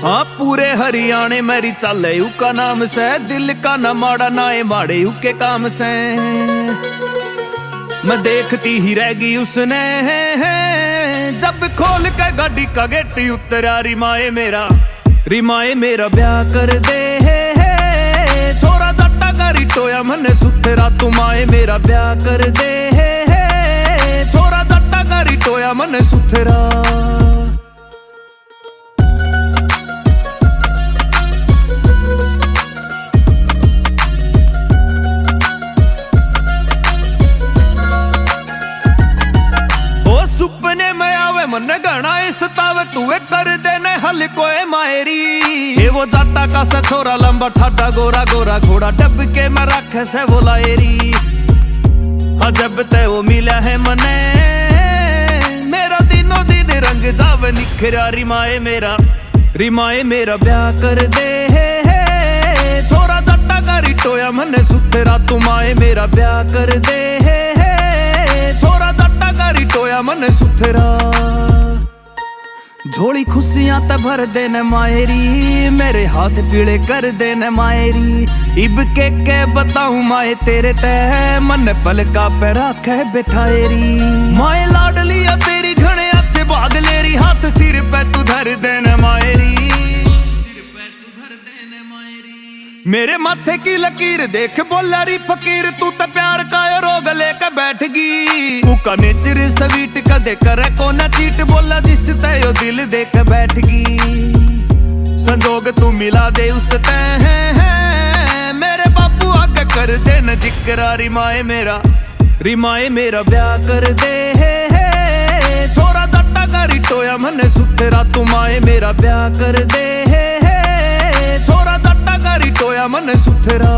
हाँ पूरे हरियाणे मेरी चाले यू का नाम से, दिल का न माड़ा नाए माड़े यू के काम से। मैं देखती ही रह गई उसने जब खोल के गाड़ी का गेट उतरा। रिमाए मेरा ब्याह कर दे छोरा जट्टा का रिटोया मने सुथरा। तुमाए मेरा ब्याह कर दे छोरा जट्टा का रिटोया मने सुथरा। सुपने में आवे मन घना सतावे तू कर देने हल कोए मायरी। ये वो जाटा का सा छोरा लंबा ठाडा गोरा गोरा घोड़ा डब के मैं रखे से वो लायरी। हाँ जब ते वो मिला है मने मेरा दिनों दिन रंग जावे निखरा। रिमाए मेरा ब्याह कर दे छोरा जाटा का रिटोया मने सुथरा। तुमाए मेरा ब्याह कर दे छोरा जट्टा का रिटोया मने सुथरा। झोली खुशियां ते भर देने मायरी, मेरे हाथ पीले कर देने मायरी। इब के बताऊं माए तेरे तह मन पलका पे राखे बैठाएरी। माए लाडलिया तेरी घने अच्छे बाग लेरी, हाथ सिर पे तू धर देने मायरी। मेरे माथे की लकीर देख बोला री फकीर, तू तो प्यार का रोग लेकर बैठ गई। उका नेचर स्वीट कदे करे को ना चीट, बोला जिस ते दिल देख बैठ गई। संजोग तू मिला दे उस ते मेरे बापू आगे कर दे न जिक्रा। रिमाए मेरा ब्याह कर दे छोरा जट्टा का रिटोया मने सुथरा। तुमाए मेरा ब्याह कर दे छोरा जट्टा का रिटोया मने सुथरा।